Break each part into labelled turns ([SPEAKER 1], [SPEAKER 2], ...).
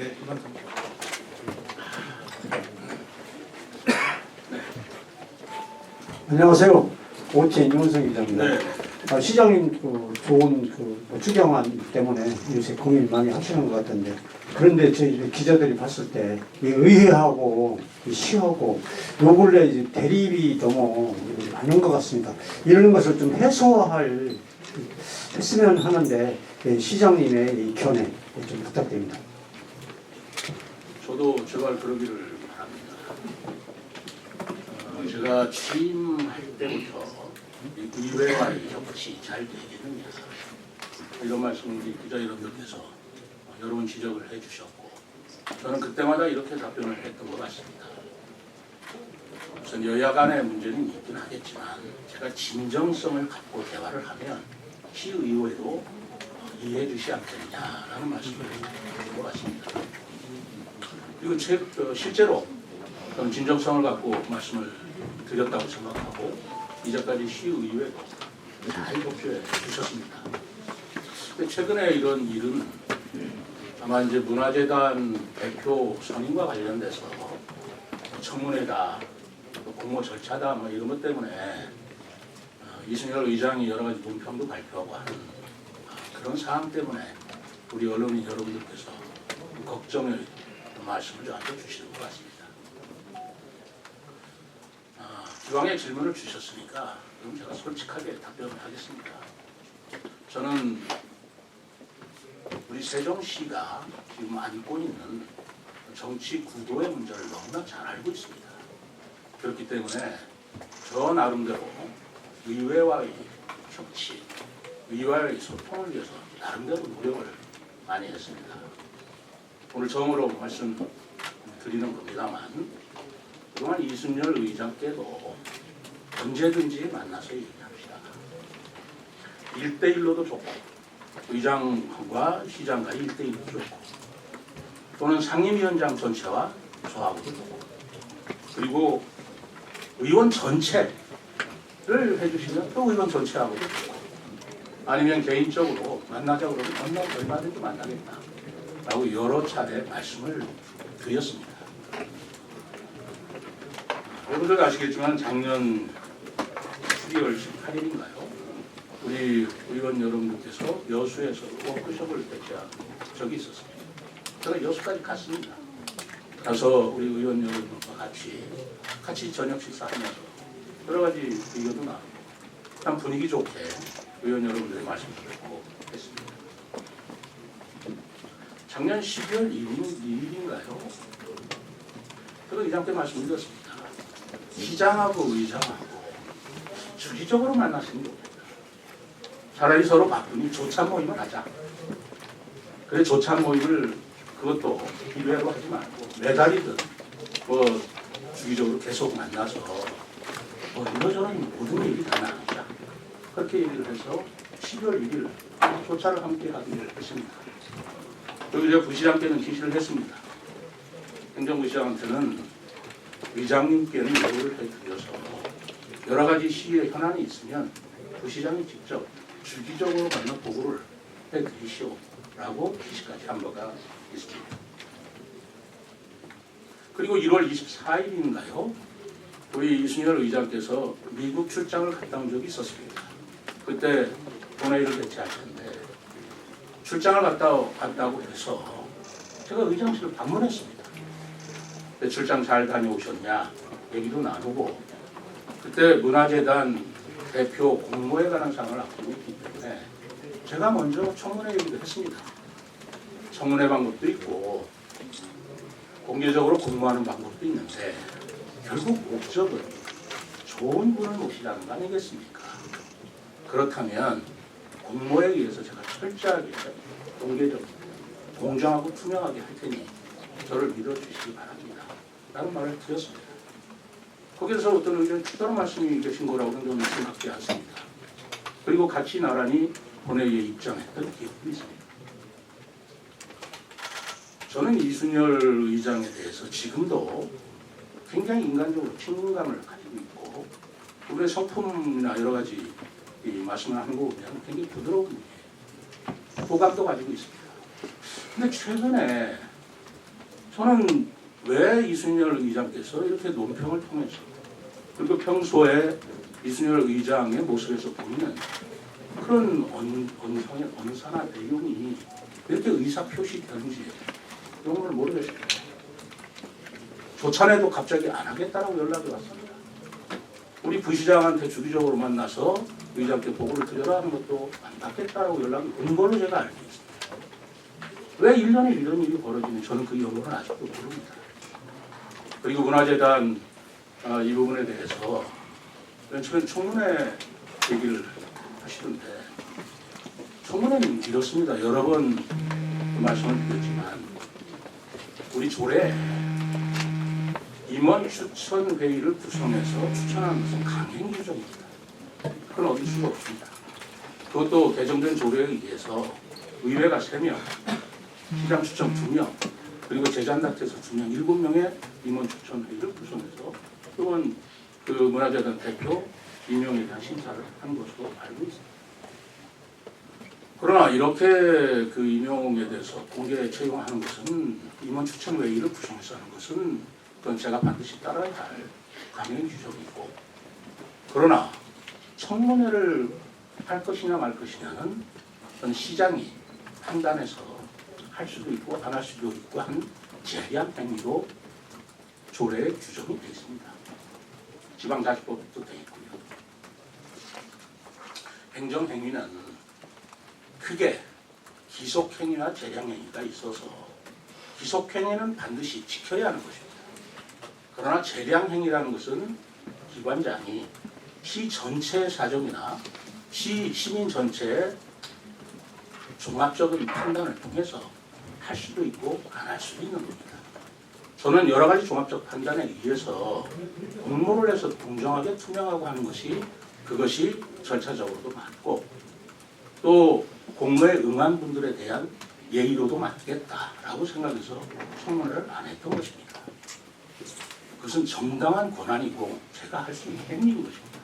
[SPEAKER 1] 네, 이만큼.
[SPEAKER 2] 안녕하세요. 오태인 윤석 기자입니다.
[SPEAKER 1] 네.
[SPEAKER 2] 시장님 좋은 추경안 때문에 요새 고민 많이 하시는 것 같은데, 그런데 저희 기자들이 봤을 때 이 의회하고 이 시하고 요 근래 이제 대립이 너무 많은 것 같습니다. 이런 것을 좀 했으면 하는데 시장님의 이 견해 좀 부탁드립니다.
[SPEAKER 1] 저도 제발 그러기를 바랍니다. 제가 취임할 때부터 의회와의 협치 잘 되겠느냐 이런 말씀을 우리 기자 여러분들께서 여러 번 지적을 해주셨고, 저는 그때마다 이렇게 답변을 했던 것 같습니다. 우선 여야 간의 문제는 있긴 하겠지만 제가 진정성을 갖고 대화를 하면 시의회도 이해해 주시 않겠느냐라는 말씀을 드린 것 같습니다. 그리고 실제로 저는 진정성을 갖고 말씀을 드렸다고 생각하고 이제까지 시의회도 잘 협조해 주셨습니다. 근데 최근에 이런 일은 아마 이제 문화재단 대표 선임과 관련돼서 청문회다, 또 공모 절차다, 뭐 이런 것 때문에 이순열 의장이 여러 가지 논평도 발표하고 하는 그런 상황 때문에 우리 언론인 여러분들께서 걱정을 말씀을 저한테 주시는 것 같습니다. 기왕에 질문을 주셨으니까 그럼 제가 솔직하게 답변을 하겠습니다. 저는 우리 세종시가 지금 안고 있는 정치 구도의 문제를 너무나 잘 알고 있습니다. 그렇기 때문에 저 나름대로 의회와의 협치, 의회와의 소통을 위해서 나름대로 노력을 많이 했습니다. 오늘 처음으로 말씀드리는 겁니다만, 그동안 이순열 의장께도 언제든지 만나서 얘기합시다. 1대1로도 좋고 의장과 시장과 1대1도 좋고, 또는 상임위원장 전체와 저하고도 좋고, 그리고 의원 전체를 해주시면 또 의원 전체하고도 좋고, 아니면 개인적으로 만나자고 그러면 얼마든지 만나겠다 라고 여러 차례 말씀을 드렸습니다. 여러분들 아시겠지만 작년 12월 18일인가요? 우리 의원 여러분들께서 여수에서 워크숍을 개최한 적이 있었습니다. 제가 여수까지 갔습니다. 가서 우리 의원 여러분들과 같이 저녁 식사하면서 여러 가지 의견도 나누고 참 분위기 좋게 의원 여러분들의 말씀을 듣고 했습니다. 작년 12월 2일인가요? 제가 의장께 말씀드렸습니다. 시장하고 의장하고 주기적으로 만나시는 겁니다. 차라리 서로 바쁘니 조찬 모임을 하자. 그래, 조찬 모임을 그것도 기회로 하지 말고 매달이든 주기적으로 계속 만나서 이러저런 모든 얘기 다 나누자. 그렇게 얘기를 해서 12월 1일 조차를 함께 하기로 했습니다. 여기 제가 부시장께는 지시를 했습니다. 행정부시장한테는 의장님께는 요구를 해드려서 여러 가지 시의 현안이 있으면 부시장이 직접 주기적으로 만나 보고를 해드리시오라고 지시까지 한 바가 있습니다. 그리고 1월 24일인가요? 우리 이순열 의장께서 미국 출장을 갔다 온 적이 있었습니다. 그때 본회의를 개최하셨는데 출장을 갔다고 해서 제가 의장실을 방문했습니다. 출장 잘 다녀오셨냐 얘기도 나누고, 그때 문화재단 대표 공모에 관한 사항을 앞두고 있기 때문에 제가 먼저 청문회 얘기도 했습니다. 청문회 방법도 있고 공개적으로 공모하는 방법도 있는데 결국 목적은 좋은 분을 모시라는 거 아니겠습니까? 그렇다면 공모에 의해서 제가 철저하게 공개적으로 공정하고 투명하게 할 테니 저를 믿어주시기 바랍니다 라는 말을 드렸습니다. 거기서 어떤 의견이 특별한 말씀이 계신 거라고 저는 생각지 않습니다. 그리고 같이 나란히 본회의에 입장했던 기억도 있습니다. 저는 이순열 의장에 대해서 지금도 굉장히 인간적으로 친근감을 가지고 있고, 우리의 성품이나 여러 가지 말씀을 하는 거 보면 굉장히 부드러운 호감도 가지고 있습니다. 근데 최근에 저는 왜 이순열 의장께서 이렇게 논평을 통해서 그리고 평소에 이순열 의장의 모습에서 보이는 그런 언성의 언사나 내용이 이렇게 의사표시되는지 이런 걸 모르겠습니다. 조찬에도 갑자기 안 하겠다라고 연락이 왔습니다. 우리 부시장한테 주기적으로 만나서 의장께 보고를 드려라 하는 것도 안 받겠다라고 연락이 온 걸로 제가 알고 있습니다. 왜 1년에 이런 일이 벌어지는지 저는 그 연고는 아직도 모릅니다. 그리고 문화재단 이 부분에 대해서 맨 처음에 청문회 얘기를 하시던데 청문회는 이렇습니다. 여러 번 말씀을 드렸지만 우리 조례 임원 추천 회의를 구성해서 추천하는 것은 강행 규정입니다. 그건 어길 수가 없습니다. 그것도 개정된 조례에 의해서 의회가 3명, 시장 추천 2명, 그리고 재단단체에서 2명, 7명의 임원 추천 회의를 구성해서 그건 그 문화재단 대표 임명에 대한 심사를 한 것으로 알고 있습니다. 그러나 이렇게 그 임용에 대해서 공개 채용하는 것은 임원 추천 회의를 구성해서 하는 것은 그건 제가 반드시 따라야 할 강행 규정이고, 그러나 청문회를 할 것이냐 말 것이냐는 그건 시장이 판단해서 할 수도 있고 안 할 수도 있고 한 재량 행위로 조례에 규정이 되어 있습니다. 지방자치법도 되어 있고요. 행정행위는 크게 기속행위와 재량행위가 있어서 기속행위는 반드시 지켜야 하는 것입니다. 그러나 재량행위라는 것은 기관장이 시 전체의 사정이나 시민 전체의 종합적인 판단을 통해서 할 수도 있고 안 할 수도 있는 겁니다. 저는 여러 가지 종합적 판단에 의해서 공모를 해서 공정하게 투명하고 하는 것이 그것이 절차적으로도 맞고 또 공모에 응한 분들에 대한 예의로도 맞겠다라고 생각해서 청문회를 안 했던 것입니다. 그것은 정당한 권한이고 제가 할 수 있는 행위인 것입니다.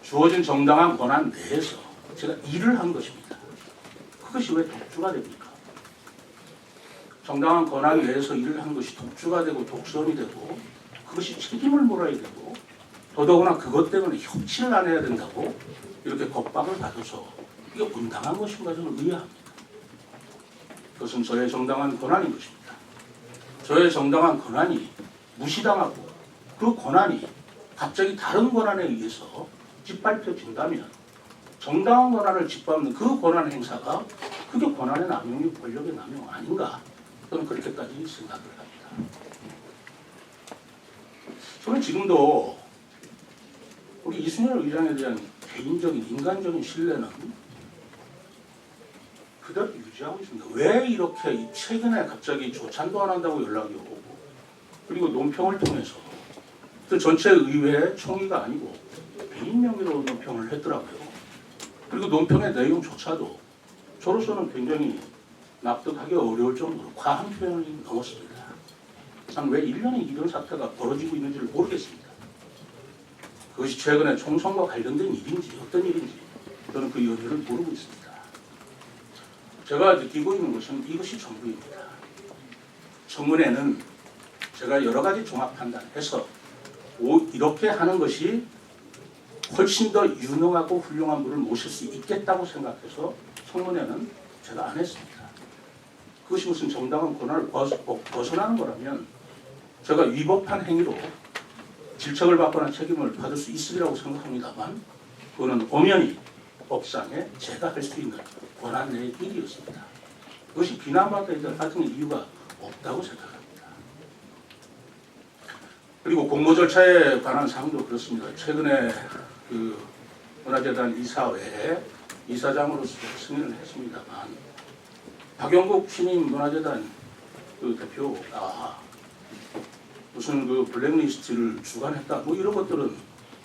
[SPEAKER 1] 주어진 정당한 권한 내에서 제가 일을 한 것입니다. 그것이 왜 독주가 됩니까? 정당한 권한 내에서 일을 한 것이 독주가 되고 독선이 되고 그것이 책임을 물어야 되고 더더구나 그것 때문에 협치를 안 해야 된다고 이렇게 겁박을 받아서 이게 온당한 것인가 저는 의아합니다. 그것은 저의 정당한 권한인 것입니다. 저의 정당한 권한이 무시당하고 그 권한이 갑자기 다른 권한에 의해서 짓밟혀진다면 정당한 권한을 짓밟는 그 권한 행사가 그게 권한의 남용이 권력의 남용 아닌가 저는 그렇게까지 생각을 합니다. 저는 지금도 우리 이순열 의장에 대한 개인적인 인간적인 신뢰는 그대로 유지하고 있습니다. 왜 이렇게 최근에 갑자기 조찬도 안 한다고 연락이 오고 그리고 논평을 통해서 또 전체 의회 총의가 아니고 개인 명의로 논평을 했더라고요. 그리고 논평의 내용조차도 저로서는 굉장히 납득하기 어려울 정도로 과한 표현이 넘었습니다. 난 왜 1년에 이런 사태가 벌어지고 있는지를 모르겠습니다. 그것이 최근에 총선과 관련된 일인지 어떤 일인지 저는 그 연유를 모르고 있습니다. 제가 느끼고 있는 것은 이것이 전부입니다. 청문회는 제가 여러 가지 종합 판단해서 이렇게 하는 것이 훨씬 더 유능하고 훌륭한 분을 모실 수 있겠다고 생각해서 청문회는 제가 안 했습니다. 그것이 무슨 정당한 권한을 벗어나는 거라면 제가 위법한 행위로 질책을 받거나 책임을 받을 수 있으리라고 생각합니다만 그거는 엄연히 법상에 제가 할 수 있는 권한 내의 일이었습니다. 그것이 비난받을 같은 이유가 없다고 생각합니다. 그리고 공모 절차에 관한 사항도 그렇습니다. 최근에 그 문화재단 이사회에 이사장으로서 승인을 했습니다만 박영국 신임 문화재단 그 대표가 무슨 그 블랙리스트를 주관했다 뭐 이런 것들은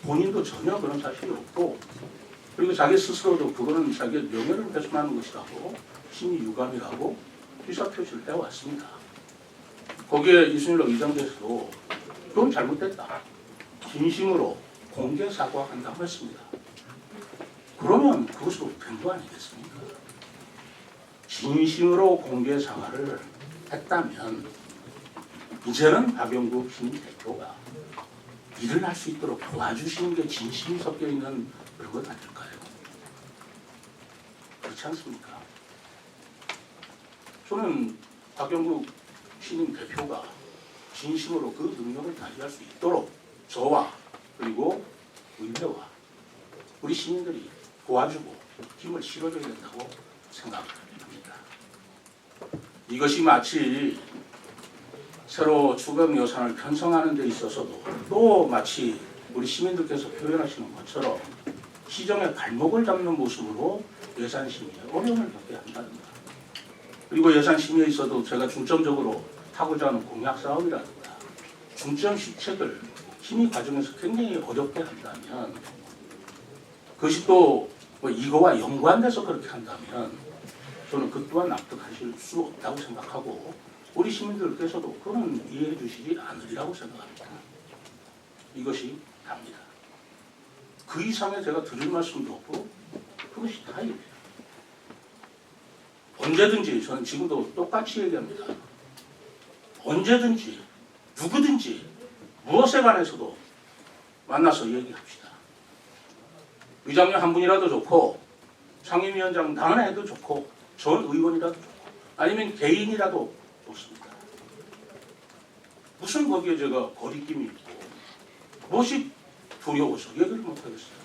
[SPEAKER 1] 본인도 전혀 그런 사실이 없고 그리고 자기 스스로도 그거는 자기의 명예를 훼손하는 것이라고 심히 유감이라고 의사표시를 해왔습니다. 거기에 이순열 의장께서도 그건 잘못됐다. 진심으로 공개 사과한다고 했습니다. 그러면 그것으로 된 거 아니겠습니까? 진심으로 공개 사과를 했다면 이제는 박영국 시민 대표가 일을 할 수 있도록 도와주시는 게 진심이 섞여 있는 그런 것 아닐까요? 그렇지 않습니까? 저는 박영국 신임 대표가 진심으로 그 능력을 발휘할 수 있도록 저와 그리고 의회와 우리 시민들이 도와주고 힘을 실어줘야 된다고 생각합니다. 이것이 마치 새로 추경 예산을 편성하는 데 있어서도 또 마치 우리 시민들께서 표현하시는 것처럼 시정의 발목을 잡는 모습으로 예산 심의에 어려움을 겪게 한다든가, 그리고 예산 심의에 있어도 제가 중점적으로 하고자 하는 공약 사업이라든가 중점 시책을 심의 과정에서 굉장히 어렵게 한다면, 그것이 또 뭐 이거와 연관돼서 그렇게 한다면 저는 그 또한 납득하실 수 없다고 생각하고 우리 시민들께서도 그건 이해해 주시지 않으리라고 생각합니다. 이것이 답니다. 그 이상에 제가 드릴 말씀도 없고 그것이 다입니다. 언제든지 저는 지금도 똑같이 얘기합니다. 언제든지 누구든지 무엇에 관해서도 만나서 얘기합시다. 의장님 한 분이라도 좋고 상임위원장 나는 해도 좋고 전 의원이라도 좋고 아니면 개인이라도 좋습니다. 무슨 거기에 제가 거리낌이 있고 무엇이 두려워서 얘기를 못하겠어요.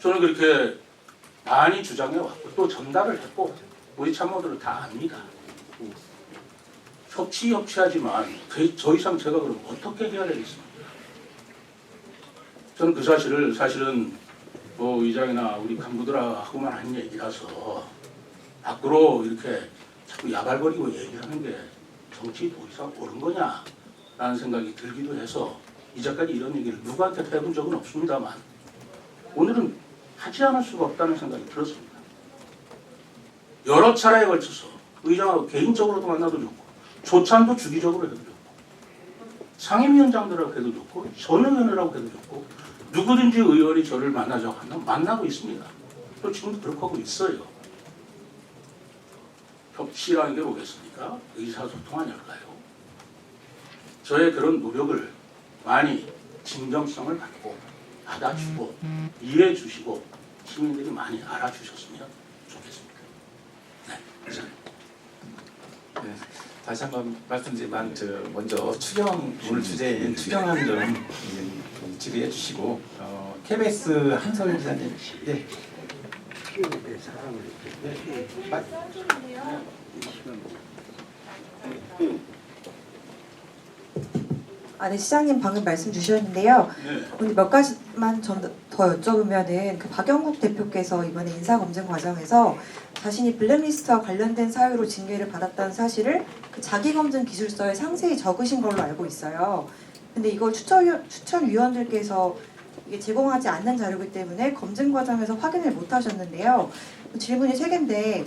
[SPEAKER 1] 저는 그렇게 많이 주장해왔고 또 전달을 했고 우리 참모들은 다 압니다. 협치하지만 더 이상 제가 그럼 어떻게 해야 되겠습니까? 저는 그 사실을 사실은 뭐 의장이나 우리 간부들하고만 한 얘기라서 밖으로 이렇게 자꾸 야발거리고 얘기하는 게 정치 더 이상 옳은 거냐라는 생각이 들기도 해서 이제까지 이런 얘기를 누구한테 해본 적은 없습니다만 오늘은 하지 않을 수가 없다는 생각이 들었습니다. 여러 차례에 걸쳐서 의장하고 개인적으로도 만나도 좋고 조찬도 주기적으로 해도 좋고 상임위원장들하고 해도 좋고 전 의원이라고 해도 좋고 누구든지 의원이 저를 만나자고 하면 만나고 있습니다. 또 지금도 그렇게 하고 있어요. 협치라는 게 뭐겠습니까? 의사소통 아닐까요? 저의 그런 노력을 많이 진정성을 갖고 받아주고 이해해 주시고 시민들이 많이 알아주셨으면 좋겠습니다. 네, 감사합니다.
[SPEAKER 3] 네, 다시 한번 말씀드리지만 먼저 추경 오늘 주제인 추경안 좀 질의해 주시고 KBS 한설 기자님. 네.
[SPEAKER 4] 네, 시장님 방금 말씀 주셨는데요.
[SPEAKER 1] 네.
[SPEAKER 4] 오늘 몇 가지만 더 여쭤보면은 그 박영국 대표께서 이번에 인사 검증 과정에서 자신이 블랙리스트와 관련된 사유로 징계를 받았다는 사실을 그 자기 검증 기술서에 상세히 적으신 걸로 알고 있어요. 근데 이걸 추천위원들께서 이게 제공하지 않는 자료이기 때문에 검증 과정에서 확인을 못 하셨는데요. 질문이 3개인데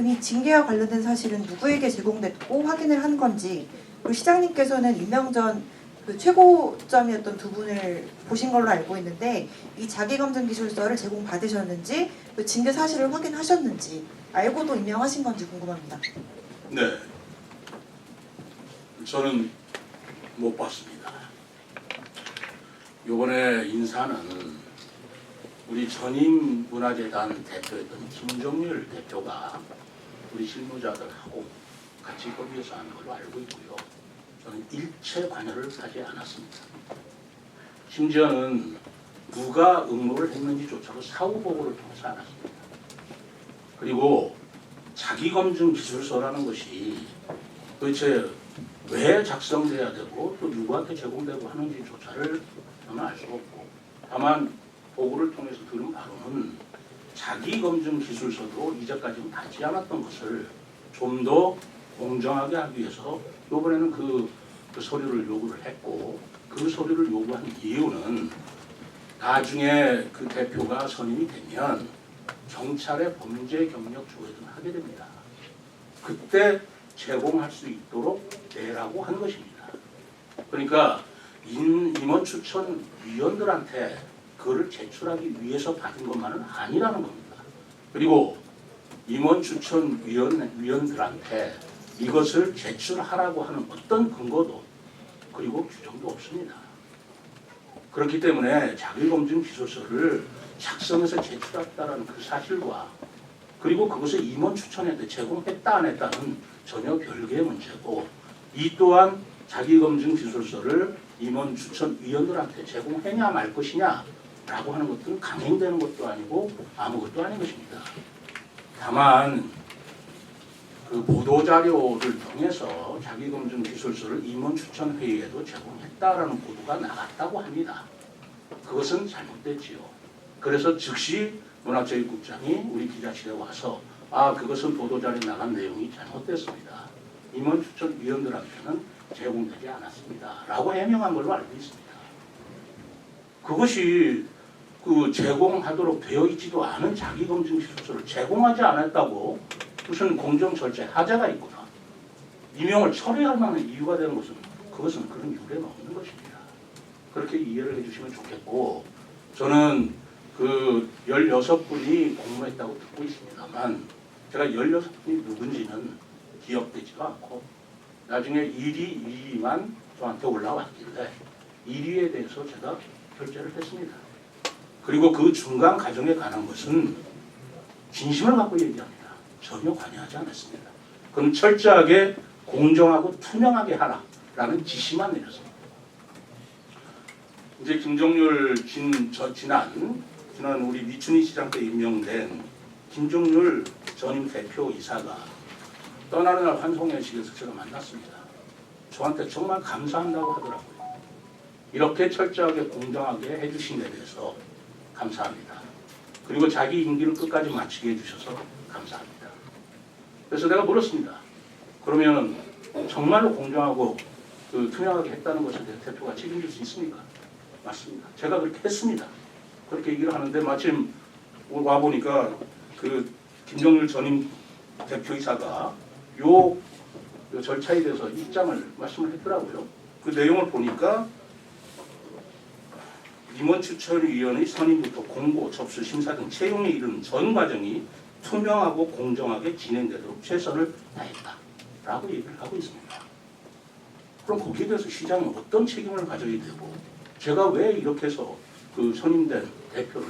[SPEAKER 4] 이 징계와 관련된 사실은 누구에게 제공됐고 확인을 한 건지, 그리고 시장님께서는 임명 전 그 최고점이었던 두 분을 보신 걸로 알고 있는데 이 자기검증 기술서를 제공받으셨는지 그 징계 사실을 확인하셨는지 알고도 임명하신 건지 궁금합니다.
[SPEAKER 1] 네. 저는 못 봤습니다. 이번에 인사는 우리 전임문화재단 대표였던 김정률 대표가 우리 실무자들하고 같이 협의해서 하는 걸로 알고 있고요. 저는 일체 관여를 하지 않았습니다. 심지어는 누가 응모를 했는지조차도 사후 보고를 통해서 알았습니다. 그리고 자기검증 기술서라는 것이 도대체 왜 작성돼야 되고 또 누구한테 제공되고 하는지조차를 저는 알 수 없고, 다만 보고를 통해서 들은 바로는 자기검증 기술서도 이제까지는 받지 않았던 것을 좀 더 공정하게 하기 위해서 이번에는 그 서류를 요구를 했고, 그 서류를 요구한 이유는 나중에 그 대표가 선임이 되면 경찰의 범죄 경력 조회를 하게 됩니다. 그때 제공할 수 있도록 내라고 한 것입니다. 그러니까 임원 추천 위원들한테 그거를 제출하기 위해서 받은 것만은 아니라는 겁니다. 그리고 임원 추천 위원들한테 이것을 제출하라고 하는 어떤 근거도 그리고 규정도 없습니다. 그렇기 때문에 자기검증 기술서를 작성해서 제출했다는 그 사실과 그리고 그것을 임원 추천한테 제공했다 안 했다는 전혀 별개의 문제고, 이 또한 자기검증 기술서를 임원 추천위원들한테 제공했냐 말 것이냐 라고 하는 것들은 강행되는 것도 아니고 아무것도 아닌 것입니다. 다만 그 보도자료를 통해서 자기검증 기술서를 임원 추천회의에도 제공했다라는 보도가 나갔다고 합니다. 그것은 잘못됐지요. 그래서 즉시 문화체육국장이 우리 기자실에 와서 그것은 보도자료에 나간 내용이 잘못됐습니다. 임원 추천위원들한테는 제공되지 않았습니다. 라고 해명한 걸로 알고 있습니다. 그것이 그 제공하도록 되어 있지도 않은 자기검증 기술서를 제공하지 않았다고 무슨 공정 절차에 하자가 있거나 임용을 철회할 만한 이유가 되는 것은 그것은 그런 유례는 없는 것입니다. 그렇게 이해를 해주시면 좋겠고, 저는 그 16분이 공모했다고 듣고 있습니다만 제가 16분이 누군지는 기억되지도 않고 나중에 1위, 2위만 저한테 올라왔길래 1위에 대해서 제가 결재를 했습니다. 그리고 그 중간 과정에 관한 것은 진심을 갖고 얘기합니다. 전혀 관여하지 않았습니다. 그럼 철저하게 공정하고 투명하게 하라라는 지시만 내렸습니다. 이제 김종률 지난 우리 미춘희 시장 때 임명된 김종률 전임 대표이사가 떠나는 날 환송회식에서 제가 만났습니다. 저한테 정말 감사한다고 하더라고요. 이렇게 철저하게 공정하게 해주신 데 대해서 감사합니다. 그리고 자기 임기를 끝까지 마치게 해주셔서 감사합니다. 그래서 내가 물었습니다. 그러면 정말로 공정하고 투명하게 했다는 것에 대해 대표가 책임질 수 있습니까? 맞습니다. 제가 그렇게 했습니다. 그렇게 얘기를 하는데 마침 와보니까 그 김종률 전임 대표이사가 요 절차에 대해서 입장을 말씀을 했더라고요. 그 내용을 보니까 임원 추천위원의 선임부터 공고, 접수, 심사 등 채용에 이르는 전 과정이 투명하고 공정하게 진행되도록 최선을 다했다라고 얘기를 하고 있습니다. 그럼 거기에 대해서 시장은 어떤 책임을 가져야 되고, 제가 왜 이렇게 해서 그 선임된 대표를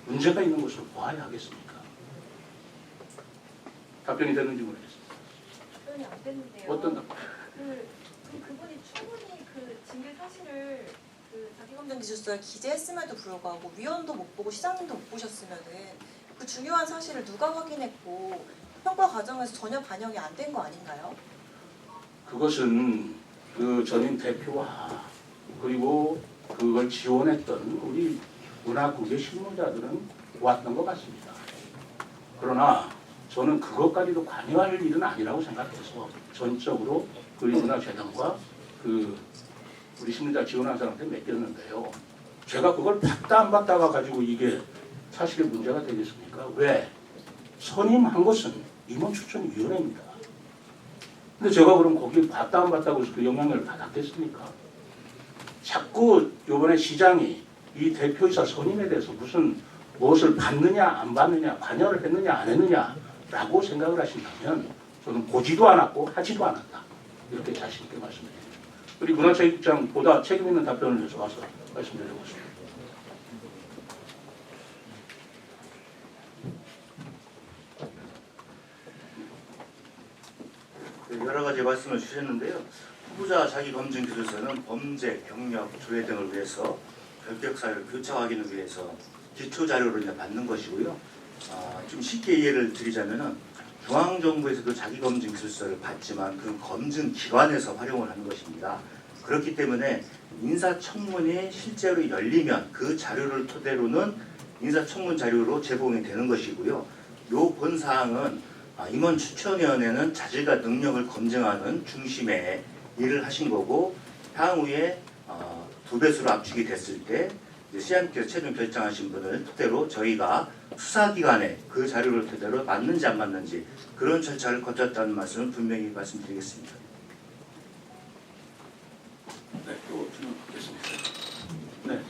[SPEAKER 1] 문제가 있는 것으로 봐야 하겠습니까? 답변이 됐는지 모르겠습니다.
[SPEAKER 5] 답변이 안 됐는데요.
[SPEAKER 1] 어떤 답변?
[SPEAKER 5] 그분이 충분히 그 징계 사실을
[SPEAKER 4] 자기검증 기술서에 기재했음에도 불구하고 위원도 못 보고 시장님도 못 보셨으면은 그 중요한 사실을 누가 확인했고 평가 과정에서 전혀 반영이 안 된 거 아닌가요?
[SPEAKER 1] 그것은 그 전임 대표와 그리고 그걸 지원했던 우리 문화국의 실무자들은 왔던 것 같습니다. 그러나 저는 그것까지도 관여할 일은 아니라고 생각해서 전적으로 우리 문화재단과 그 우리 심리자 지원한 사람한테 맡겼는데요. 제가 그걸 봤다 안 봤다가 가지고 이게 사실의 문제가 되겠습니까? 왜? 선임한 것은 임원추천위원회입니다. 근데 제가 그럼 거기 봤다 안 봤다고 해서 그 영향을 받았겠습니까? 자꾸 이번에 시장이 이 대표이사 선임에 대해서 무엇을 받느냐 안 받느냐, 관여를 했느냐 안 했느냐라고 생각을 하신다면 저는 보지도 않았고 하지도 않았다. 이렇게 자신 있게 말씀드립니다. 우리 문화체육국장 보다 책임 있는 답변을 위해서 와서 말씀드리고 있습니다.
[SPEAKER 6] 여러 가지 말씀을 주셨는데요. 후보자 자기검증 기술서는 범죄, 경력, 조회 등을 위해서 결격 사유를 교차 확인을 위해서 기초 자료를 이제 받는 것이고요. 좀 쉽게 이해를 드리자면은 중앙정부에서도 자기검증 기술서를 받지만 그 검증 기관에서 활용을 하는 것입니다. 그렇기 때문에 인사청문이 실제로 열리면 그 자료를 토대로는 인사청문 자료로 제공이 되는 것이고요. 요 본 사항은 임원 추천위원회는 자질과 능력을 검증하는 중심에 일을 하신 거고, 향후에 2배수로 압축이 됐을 때 시장님께서 최종 결정하신 분을 토대로 저희가 수사기관에 그 자료를 토대로 맞는지 안 맞는지 그런 절차를 거쳤다는 말씀을 분명히 말씀드리겠습니다.
[SPEAKER 1] 네, 또 질문하겠습니다. 네.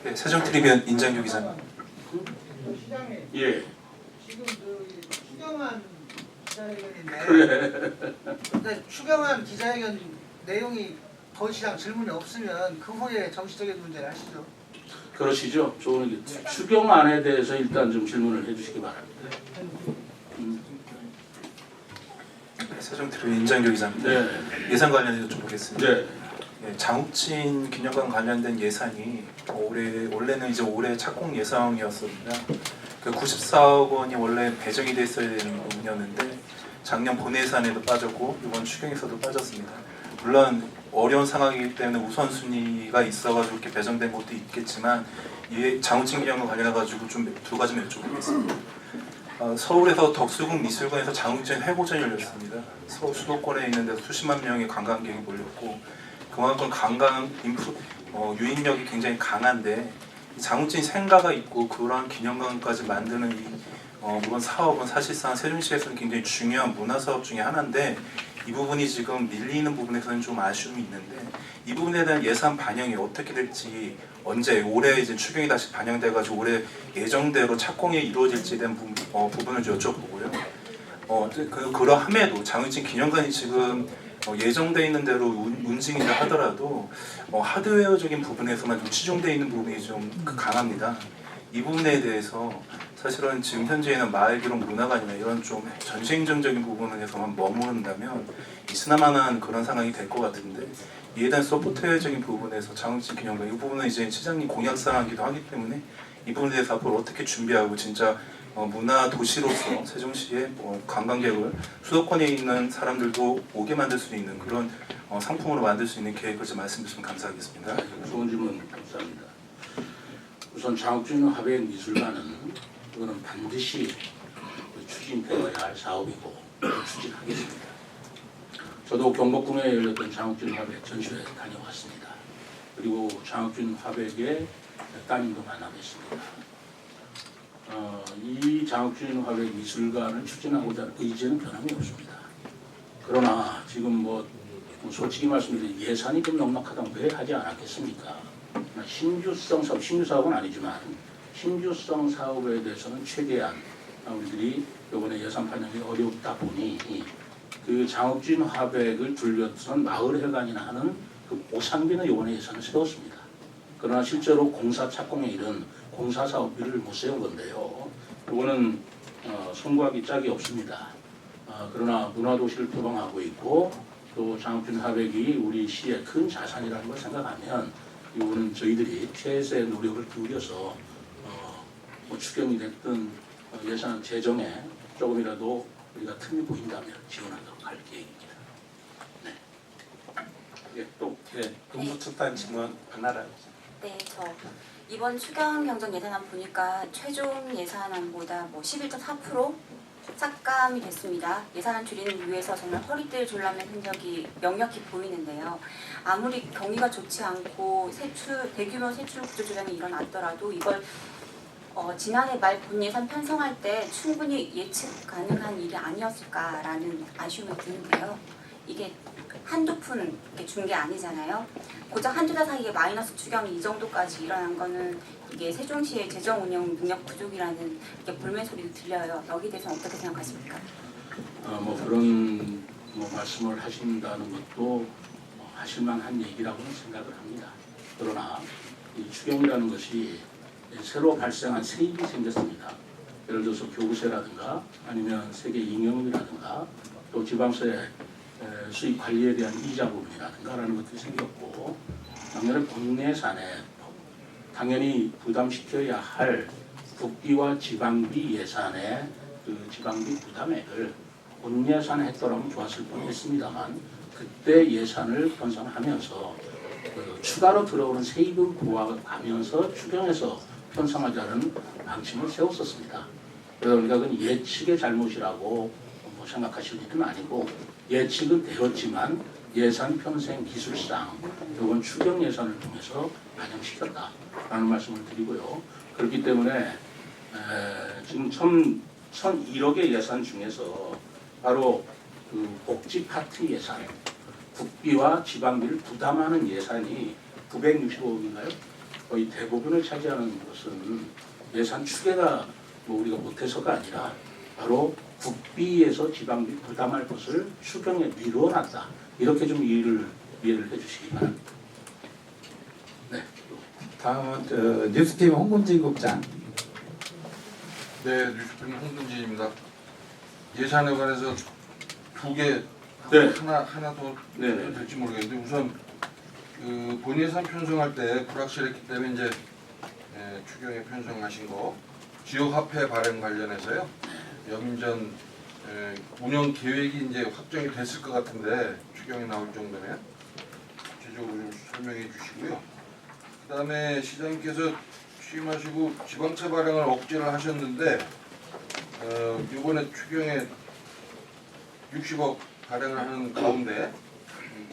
[SPEAKER 3] 네, 세종TVN 인장규 기자님.
[SPEAKER 1] 예.
[SPEAKER 7] 지금 저기 추경안 기자회견인데
[SPEAKER 1] 그래.
[SPEAKER 7] 근데 추경안 기자회견 내용이 더 이상 질문이 없으면 그 후에 정치적인 문제를 하시죠.
[SPEAKER 1] 그러시죠. 좋은 추경안에 대해서 일단 좀 질문을 해주시기 바랍니다.
[SPEAKER 8] 세종TV 임장교 기자입니다.
[SPEAKER 1] 네.
[SPEAKER 8] 예산 관련해서 좀 보겠습니다.
[SPEAKER 1] 네.
[SPEAKER 8] 네, 장욱진 기념관 관련된 예산이 원래는 이제 올해 착공 예상이었습니다. 그 94억 원이 원래 배정이 됐어야 되는 부분이었는데 작년 본예산에도 빠졌고 이번 추경에서도 빠졌습니다. 물론 어려운 상황이기 때문에 우선순위가 있어가지고 이렇게 배정된 것도 있겠지만 이 장욱진 기념관 관련해가지고 좀 두 가지만 여쭤보겠습니다. 서울에서 덕수궁 미술관에서 장욱진 회고전이 열렸습니다. 서울 수도권에 있는 데서 수십만 명의 관광객이 몰렸고 그만큼 관광 유인력이 굉장히 강한데 장욱진 생가가 있고 그런 기념관까지 만드는 이번 사업은 사실상 세종시에서는 굉장히 중요한 문화사업 중에 하나인데 이 부분이 지금 밀리는 부분에서는 좀 아쉬움이 있는데 이 부분에 대한 예산 반영이 어떻게 될지 언제 올해 이제 추경이 다시 반영돼가지고 올해 예정대로 착공이 이루어질지에 대한 부분을 여쭤보고요. 그러함에도 장욱진 기념관이 지금 예정돼 있는 대로 운징이라 하더라도 하드웨어적인 부분에서만 좀 치중돼 있는 부분이 좀 강합니다. 이 부분에 대해서 사실은 지금 현재는 마을기록 문화관이나 이런 좀 전시행정적인 부분에서만 머무른다면 있으나마나한 그런 상황이 될 것 같은데 이에 대한 소프트웨어적인 부분에서 장욱진 기념관 이 부분은 이제 시장님 공약사항이기도 하기 때문에 이 부분에 대해서 앞으로 어떻게 준비하고 진짜 문화 도시로서 세종시의 관광객을 수도권에 있는 사람들도 오게 만들 수 있는 그런 상품으로 만들 수 있는 계획을 좀 말씀 주시면 감사하겠습니다.
[SPEAKER 1] 좋은 질문 감사합니다. 우선 장욱진 화백 미술관은 그거는 반드시 추진되어야 할 사업이고 추진하겠습니다. 저도 경복궁에 열렸던 장욱진 화백 전시회 다녀왔습니다. 그리고 장욱진 화백의 따님도 만나뵀습니다. 이 장욱진 화백 미술관을 추진하고자 하는 의지는 변함이 없습니다. 그러나 지금 뭐 솔직히 말씀드리면 예산이 좀 넉넉하다면 왜 하지 않았겠습니까? 신규성 사업, 신규 사업은 아니지만 신규성 사업에 대해서는 최대한 우리들이 이번에 예산 반영이 어렵다 보니 그 장욱진 화백을 둘러싼 마을회관이나 하는 그 보상비는 이번에 예산을 세웠습니다. 그러나 실제로 공사 착공에 이른 공사 사업비를 못 세운 건데요. 이거는 송구하기 짝이 없습니다. 그러나 문화도시를 표방하고 있고 또 장욱진 화백이 우리 시의 큰 자산이라는 걸 생각하면 이거는 저희들이 최대의 노력을 기울여서 뭐 추경이 됐든 예산 재정에 조금이라도 우리가 틈이 보인다면 지원하도록 할 계획입니다. 네.
[SPEAKER 3] 예, 또 동부특단 질문 박나라.
[SPEAKER 9] 네, 저 이번 추경 경정 예산안 보니까 최종 예산안보다 뭐 11.4% 삭감이 됐습니다. 예산안 줄이는 위해서 정말 허리띠를 졸라맨 흔적이 명확히 보이는데요. 아무리 경기가 좋지 않고 대규모 세출 구조 조정이 일어났더라도 이걸 지난해 말 본 예산 편성할 때 충분히 예측 가능한 일이 아니었을까라는 아쉬움이 드는데요. 이게 한두 푼 준 게 아니잖아요. 고작 한두 달 사이에 마이너스 추경이 이 정도까지 일어난 거는 이게 세종시의 재정 운영 능력 부족이라는 볼멘 소리도 들려요. 여기 대해서 어떻게 생각하십니까?
[SPEAKER 1] 그런 말씀을 하신다는 것도 하실만한 얘기라고는 생각을 합니다. 그러나 이 추경이라는 것이 새로 발생한 세입이 생겼습니다. 예를 들어서 교부세라든가 아니면 세계 잉여금이라든가 또 지방세 수익 관리에 대한 이자 부분이라든가라는 것들이 생겼고 작년에 국내산에 당연히 부담시켜야 할 국비와 지방비 예산의 그 지방비 부담액을 본예산에 했더라면 좋았을 뻔했습니다만 그때 예산을 편성하면서 추가로 들어오는 세입을 부과하면서 추경에서 편성하자는 방침을 세웠었습니다. 그러니까 그건 예측의 잘못이라고 생각하실 일은 아니고 예측은 되었지만 예산 편성 기술상 이번 추경 예산을 통해서 반영시켰다라는 말씀을 드리고요. 그렇기 때문에 지금 1,001억의 예산 중에서 바로 그 복지 파트 예산, 국비와 지방비를 부담하는 예산이 965억인가요? 거의 대부분을 차지하는 것은 예산 추계가 우리가 못해서가 아니라 바로 국비에서 지방비 부담할 것을 추경에 미뤄놨다. 이렇게 좀 이해를 해주시기 바랍니다. 네.
[SPEAKER 10] 다음은 뉴스팀 홍문진 국장.
[SPEAKER 11] 네, 뉴스팀 홍문진입니다. 예산에 관해서 두 개,
[SPEAKER 1] 네.
[SPEAKER 11] 하나 더
[SPEAKER 1] 네.
[SPEAKER 11] 될지 모르겠는데 우선 그 본 예산 편성할 때 불확실했기 때문에 이제 추경에 편성하신 거 지역화폐 발행 관련해서요. 여민전 운영 계획이 이제 확정이 됐을 것 같은데 추경이 나올 정도면 구체적으로 좀 설명해 주시고요. 그다음에 시장님께서 취임하시고 지방채 발행을 억제를 하셨는데 이번에 추경에 60억 발행을 하는 가운데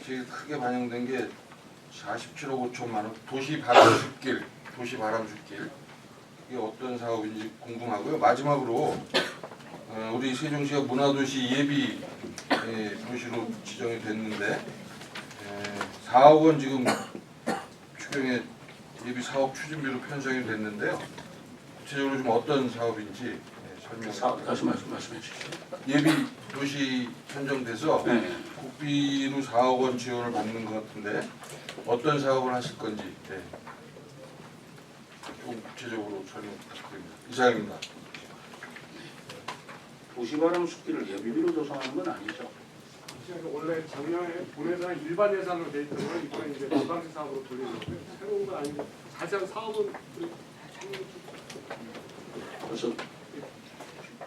[SPEAKER 11] 제일 크게 반영된 게 47억 5천만 원 도시 바람숲길 이게 어떤 사업인지 궁금하고요. 마지막으로 우리 세종시가 문화도시 예비 도시로 지정이 됐는데 4억 원 지금 추경에 예비 사업 추진비로 편성이 됐는데요. 구체적으로 좀 어떤 사업인지 설명.
[SPEAKER 1] 다시 말씀해 주시죠.
[SPEAKER 11] 예비 도시 편정돼서
[SPEAKER 1] 네.
[SPEAKER 11] 국비로 4억 원 지원을 받는 것 같은데 어떤 사업을 하실 건지 좀 구체적으로 설명 부탁드립니다. 이상입니다.
[SPEAKER 1] 도시바람 숲길을 예비비로 조성하는 건 아니죠.
[SPEAKER 12] 원래 작년에 본예산 일반 예산으로 돼 있던 걸 이번에 이제 지방세 사업으로 돌리는 거고요. 새로운 건 아니고 자세한 사업은
[SPEAKER 1] 그래서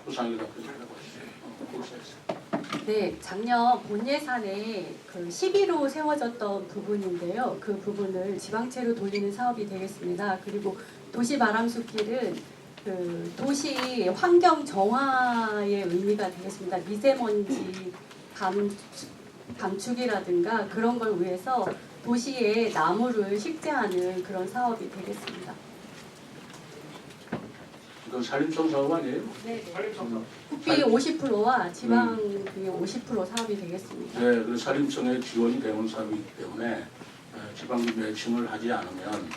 [SPEAKER 1] 조상이가 그러라고 하시죠.
[SPEAKER 13] 네, 작년 본 예산에 그 11호 세워졌던 부분인데요. 그 부분을 지방채로 돌리는 사업이 되겠습니다. 그리고 도시 바람숲길은 그 도시 환경 정화의 의미가 되겠습니다. 미세먼지 감축이라든가 그런 걸 위해서 도시에 나무를 식재하는 그런 사업이 되겠습니다.
[SPEAKER 1] 이건 산림청 사업 아니에요?
[SPEAKER 13] 네, 국비 50%와 지방 비의 50% 사업이 되겠습니다.
[SPEAKER 1] 네, 그 산림청에 지원이 되는 사업이기 때문에 지방비 매칭을 하지 않으면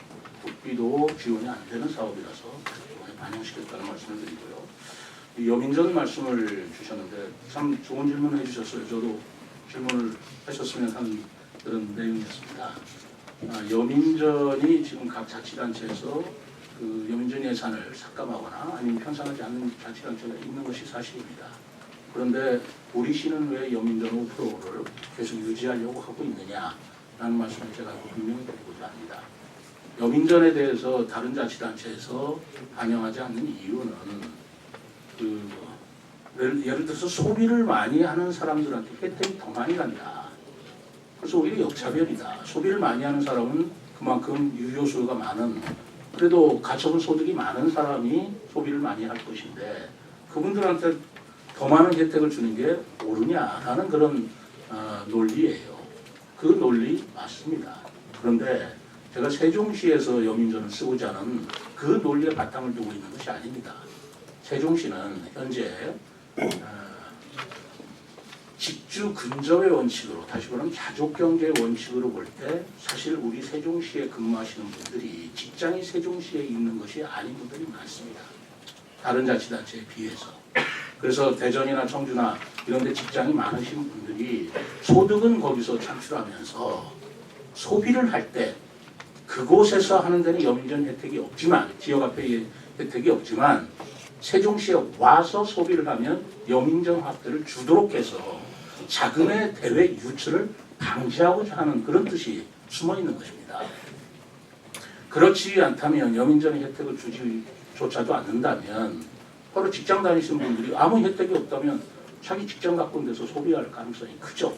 [SPEAKER 1] 국비도 지원이 안 되는 사업이라서 이번에 반영시켰다는 말씀을 드리고요. 이 여민전 말씀을 주셨는데 참 좋은 질문을 해주셨어요. 저도 질문을 하셨으면 하는 그런 내용이었습니다. 여민전이 지금 각 자치단체에서 그 여민전 예산을 삭감하거나 아니면 편성하지 않는 자치단체가 있는 것이 사실입니다. 그런데 우리 시는 왜 여민전 5%를 계속 유지하려고 하고 있느냐라는 말씀을 제가 분명히 드리고자 합니다. 여민전에 대해서 다른 자치단체에서 반영하지 않는 이유는 예를 들어서 소비를 많이 하는 사람들한테 혜택이 더 많이 간다. 그래서 오히려 역차별이다. 소비를 많이 하는 사람은 그만큼 유효수요가 많은 그래도 가처분 소득이 많은 사람이 소비를 많이 할 것인데 그분들한테 더 많은 혜택을 주는 게 옳으냐라는 그런 논리예요. 그 논리 맞습니다. 그런데 제가 세종시에서 여민전을 쓰고자 하는 그 논리의 바탕을 두고 있는 것이 아닙니다. 세종시는 현재 직주 근접의 원칙으로 다시 말하면 가족경제의 원칙으로 볼 때 사실 우리 세종시에 근무하시는 분들이 직장이 세종시에 있는 것이 아닌 분들이 많습니다. 다른 자치단체에 비해서. 그래서 대전이나 청주나 이런 데 직장이 많으신 분들이 소득은 거기서 창출하면서 소비를 할 때 그곳에서 하는 데는 여민전 혜택이 없지만 지역화폐 혜택이 없지만 세종시에 와서 소비를 하면 여민전 화폐를 주도록 해서 자금의 대외 유출을 방지하고자 하는 그런 뜻이 숨어 있는 것입니다. 그렇지 않다면 여민전의 혜택을 주지조차도 않는다면 바로 직장 다니시는 분들이 아무 혜택이 없다면 자기 직장 갖고 온 데서 소비할 가능성이 크죠.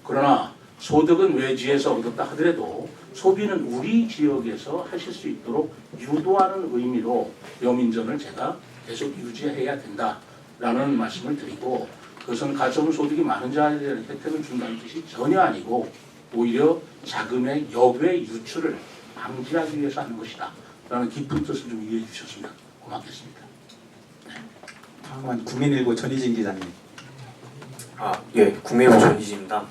[SPEAKER 1] 그러나 소득은 외지에서 얻었다 하더라도 소비는 우리 지역에서 하실 수 있도록 유도하는 의미로 여민전을 제가 계속 유지해야 된다라는 말씀을 드리고 그것은 가처분 소득이 많은 자에 대한 혜택을 준다는 뜻이 전혀 아니고 오히려 자금의 역외 유출을 방지하기 위해서 하는 것이다 라는 깊은 뜻을 좀 이해해 주셨으면 고맙겠습니다. 네.
[SPEAKER 10] 다음은 국민일보 전희진 기자님.
[SPEAKER 14] 예, 국민일보 전희진입니다.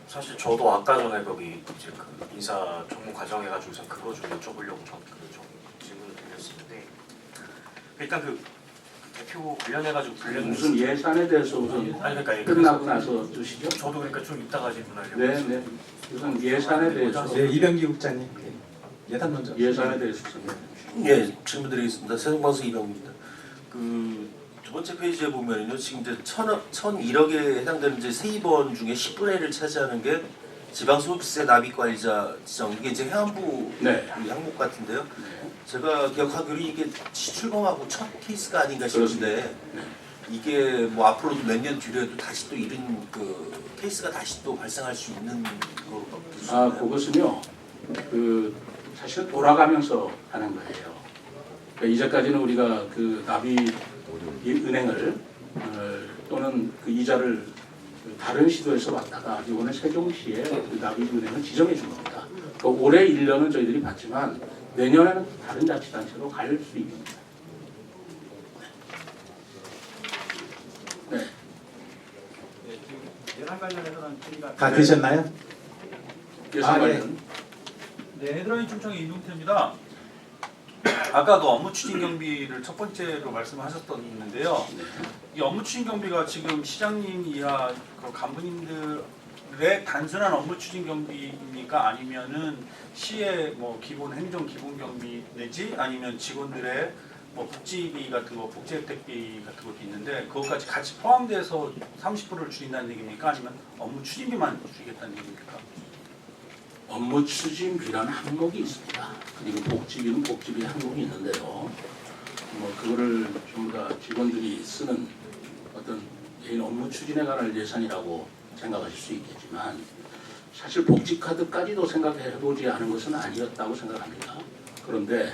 [SPEAKER 14] 사실 저도 아까 전에 거기 이제 그 인사 전문 과정해가지고서 그거 좀 여쭤보려고 질문을 드렸었는데 일단 그 대표 관련해가지고 불렸는데
[SPEAKER 1] 무슨 예산에 대해서 우선
[SPEAKER 14] 아니 그러니까
[SPEAKER 1] 끝나고 나서 주시죠?
[SPEAKER 14] 저도 그러니까 좀 이따가 질문하려고.
[SPEAKER 1] 네, 네. 우선 예산에 대해서
[SPEAKER 10] 네, 이병기 국장님 예산 먼저.
[SPEAKER 1] 예산에 대해서 설명해 주시죠.
[SPEAKER 15] 예, 질문드리겠습니다. 세종방송 이병입니다. 두 번째 페이지에 보면요, 지금 이제 1,001억에 해당되는 이제 세입원 중에 10분의 1을 차지하는 게 지방소득세 납입관리자 지정, 이게 이제 해안부
[SPEAKER 1] 네.
[SPEAKER 15] 우리 항목 같은데요. 제가 기억하기로 이게 시출범하고 첫 케이스가 아닌가 싶은데 이게 뭐 앞으로도 몇 년 뒤로도 다시 또 이런 그 케이스가 다시 또 발생할 수 있는 거.
[SPEAKER 1] 그것은요, 사실 돌아가면서 하는 거예요. 그러니까 이제까지는 우리가 그 납입 은행을 또는 그 이자를 다른 시도에서 받다가 이번에 세종시에 그 납입 은행을 지정해 준 겁니다. 그러니까 올해 1년은 저희들이 받지만 내년에는 다른 자치단체로 갈 수 있습니다. 네.
[SPEAKER 10] 예산 관련해서는 저희가
[SPEAKER 2] 다 되셨나요?
[SPEAKER 1] 예산
[SPEAKER 2] 아, 예.
[SPEAKER 1] 관련.
[SPEAKER 16] 네, 헤드라인 충청의 이동태입니다. 아까 그 업무 추진 경비를 첫 번째로 말씀하셨었는데요. 이 업무 추진 경비가 지금 시장님 이하 그 간부님들의 단순한 업무 추진 경비입니까? 아니면은 시의 뭐 기본 행정 기본 경비 내지 아니면 직원들의 뭐 복지비 같은 거, 복지 혜택비 같은 것도 있는데 그것까지 같이 포함돼서 30%를 줄인다는 얘기입니까? 아니면 업무 추진비만 줄이겠다는 얘기입니까?
[SPEAKER 1] 업무 추진비라는 항목이 있습니다. 그리고 복지비는 복지비 항목이 있는데요. 뭐 그거를 전부 다 직원들이 쓰는 어떤 개인 업무 추진에 관한 예산이라고 생각하실 수 있겠지만 사실 복지카드까지도 생각해보지 않은 것은 아니었다고 생각합니다. 그런데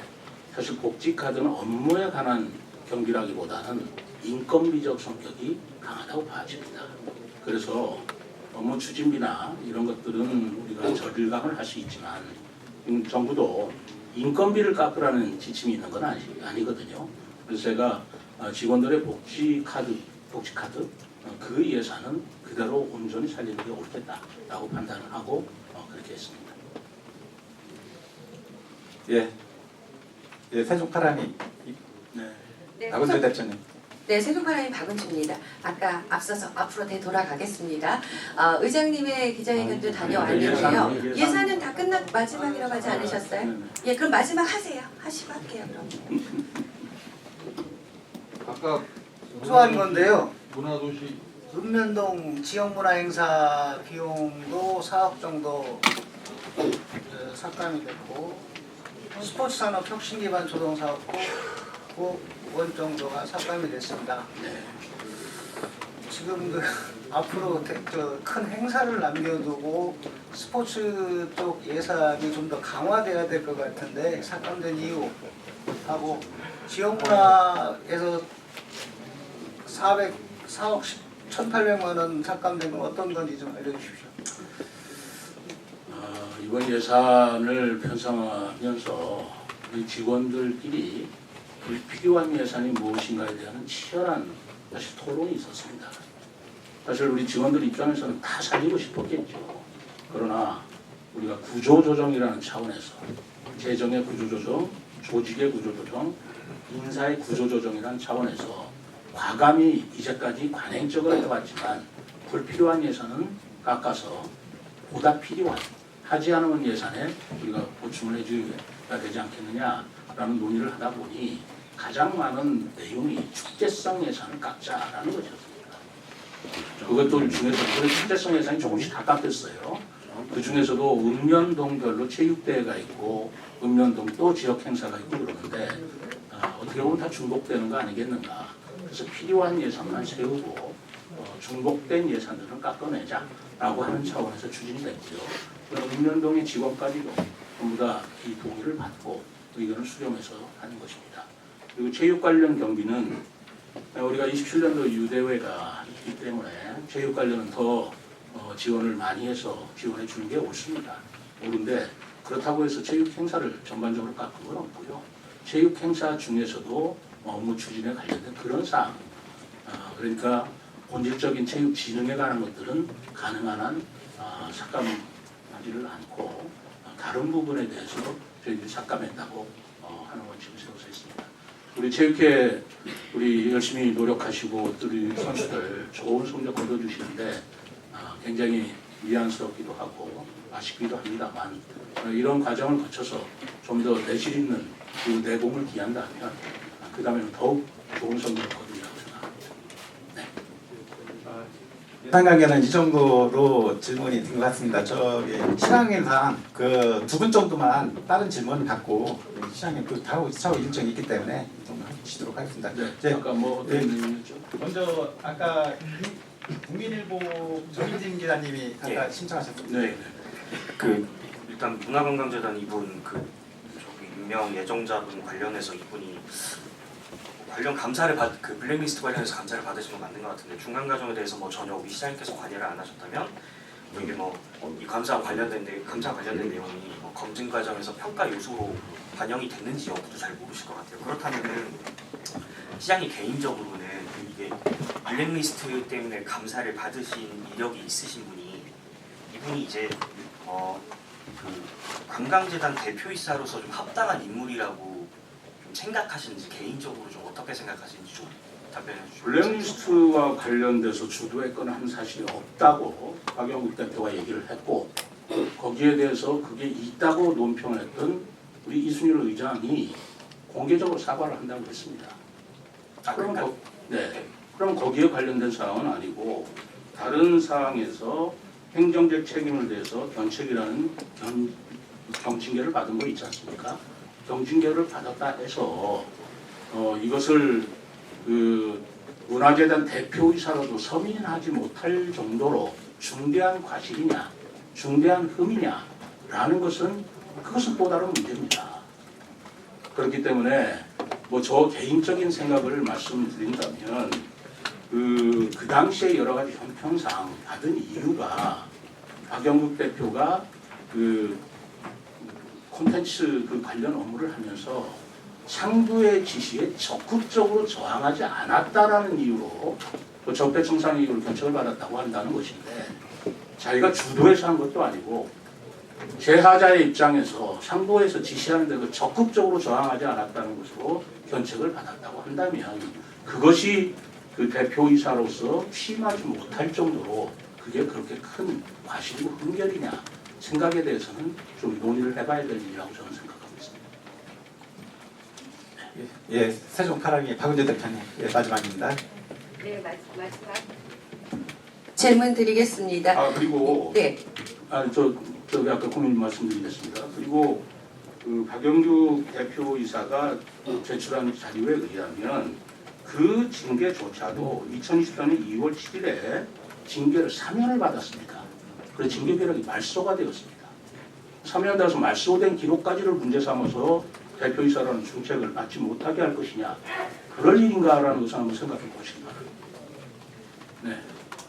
[SPEAKER 1] 사실 복지카드는 업무에 관한 경비라기보다는 인건비적 성격이 강하다고 봐집니다. 그래서 업무 추진비나 이런 것들은 우리가 절감을 할 수 있지만 정부도 인건비를 깎으라는 지침이 있는 건 아니거든요. 그래서 제가 직원들의 복지카드 그 예산은 그대로 온전히 살리는 게 옳겠다라고 판단을 하고 그렇게 했습니다.
[SPEAKER 10] 예, 세종파람이
[SPEAKER 1] 네.
[SPEAKER 10] 박은주 대표님.
[SPEAKER 17] 네, 세종파람이 박은주입니다. 아까 앞서서 앞으로 되돌아가겠습니다. 의장님의 기자회견도 다녀왔는데요. 예산은 다 끝났 마지막이라고 하지 않으셨어요? 예, 그럼 마지막 하세요. 하시고 할게요. 그럼.
[SPEAKER 7] 아까 소소한 건데요.
[SPEAKER 11] 문화도시
[SPEAKER 7] 읍면동 지역문화행사 비용도 4억 정도 삭감이 됐고 스포츠산업 혁신기반 조성사업도 9억 원 정도가 삭감이 됐습니다. 지금 앞으로 큰 행사를 남겨두고 스포츠 쪽 예산이 좀 더 강화돼야 될 것 같은데 삭감된 이유하고 지역문화에서 4억 1,800만 원 삭감된 건 어떤 건지 좀 알려주십시오.
[SPEAKER 1] 이번 예산을 편성하면서 우리 직원들끼리 불필요한 예산이 무엇인가에 대한 치열한 사실 토론이 있었습니다. 사실 우리 직원들 입장에서는 다 살리고 싶었겠죠. 그러나 우리가 구조조정이라는 차원에서 재정의 구조조정, 조직의 구조조정, 인사의 구조조정이라는 차원에서 과감히 이제까지 관행적으로 해왔지만 불필요한 예산은 깎아서 보다 필요한 하지 않은 예산에 우리가 보충을 해줘야 되지 않겠느냐라는 논의를 하다 보니 가장 많은 내용이 축제성 예산을 깎자라는 것이었습니다. 그것들 중에서 축제성 예산이 조금씩 다 깎였어요. 그 중에서도 읍면동별로 체육대회가 있고 읍면동 또 지역 행사가 있고 그러는데 어떻게 보면 다 중복되는 거 아니겠는가. 그래서 필요한 예산만 세우고 중복된 예산들은 깎아내자라고 하는 차원에서 추진이 됐고요. 읍면동의 직원까지도 전부 다 이 동의를 받고 의견을 수렴해서 하는 것입니다. 그리고 체육 관련 경비는 우리가 27년도 유대회가 있기 때문에 체육 관련은 더 지원을 많이 해서 지원해 주는 게 옳습니다. 옳은데 그렇다고 해서 체육 행사를 전반적으로 깎은 건 없고요. 체육 행사 중에서도 업무 추진에 관련된 그런 사항, 그러니까 본질적인 체육 진흥에 관한 것들은 가능한 한 삭감하지를 않고 다른 부분에 대해서 저희들이 삭감했다고 하는 원칙을 세워서 있습니다. 우리 체육회 우리 열심히 노력하시고 우리 선수들 좋은 성적 거둬주시는데 굉장히 미안스럽기도 하고 아쉽기도 합니다만 이런 과정을 거쳐서 좀 더 내실 있는 그 내공을 기한다면 그 다음에는 더욱 좋은 성적을 거두리라고 생각합니다.
[SPEAKER 10] 예상하기에는 이 정도로 질문이 된 것 같습니다. 저기 시간상 그 2분 정도만 다른 질문 갖고 시장님 그 차후 일정이 있기 때문에 좀 해주시도록 하겠습니다.
[SPEAKER 1] 네, 아까 뭐 어떤
[SPEAKER 10] 내용이었죠? 먼저 아까 국민일보 정인진 기자님이 아까
[SPEAKER 14] 예.
[SPEAKER 10] 신청하셨습니다.
[SPEAKER 1] 네.
[SPEAKER 14] 그 일단 문화관광재단 이분 그 저기 유명 예정자분 관련해서 이분이 관련 감사를 그 블랙리스트 관련해서 감사를 받으신 건 맞는 것 같은데 중간 과정에 대해서 뭐 전혀 우리 시장님께서 관여를 안 하셨다면 뭐 이게 뭐 이 감사 관련된 내용이 뭐 검증 과정에서 평가 요소로 반영이 됐는지 여부도 잘 모르실 것 같아요. 그렇다면은 시장님 개인적으로는 이게 블랙리스트 때문에 감사를 받으신 이력이 있으신 분이 이분이 이제 그 관광재단 대표이사로서 좀 합당한 인물이라고 좀 생각하시는지 개인적으로 좀 어떻게 생각하시는지 좀 답변해 주시죠.
[SPEAKER 1] 블랙리스트와 관련돼서 주도했거나 한 사실이 없다고 박영국 대표가 얘기를 했고 거기에 대해서 그게 있다고 논평했던 우리 이순일 의장이 공개적으로 사과를 한다고 했습니다. 그럼 거기에 관련된 사항은 아니고 다른 사항에서 행정적 책임을 대해서 견책이라는 경징계를 받은 거 있지 않습니까? 경징계를 받았다 해서 이것을 그 문화재단 대표이사로도 서민하지 못할 정도로 중대한 과실이냐, 중대한 흠이냐라는 것은 그것은 또 다른 문제입니다. 그렇기 때문에 뭐 저 개인적인 생각을 말씀드린다면 그 당시에 여러 가지 형평상 받은 이유가 박영국 대표가 그 콘텐츠 그 관련 업무를 하면서 상부의 지시에 적극적으로 저항하지 않았다라는 이유로 적폐청산 이유로 견책을 받았다고 한다는 것인데 자기가 주도해서 한 것도 아니고 제하자의 입장에서 상부에서 지시하는데 그 적극적으로 저항하지 않았다는 것으로 견책을 받았다고 한다면 그것이 그 대표이사로서 취임하지 못할 정도로 그게 그렇게 큰 과실이고 흠결이냐 생각에 대해서는 좀 논의를 해봐야 될 일이라고 저는 생각합니다.
[SPEAKER 10] 예, 세종파랑이 박은재 대표님 마지막입니다.
[SPEAKER 17] 네, 마지막 질문 드리겠습니다.
[SPEAKER 1] 그리고
[SPEAKER 17] 네.
[SPEAKER 1] 저기 아까 고민 말씀드리겠습니다. 그리고 그 박영규 대표이사가 제출한 자료에 의하면 그 징계조차도 2024년 2월 7일에 징계를 3년을 받았습니다. 그래서 징계 계력이 말소가 되었습니다. 3년 돼서 말소된 기록까지를 문제 삼아서 대표이사라는 중책을 받지 못하게 할 것이냐 그럴 일인가라는 것을 한번 생각해 보시기 바랍니다. 네.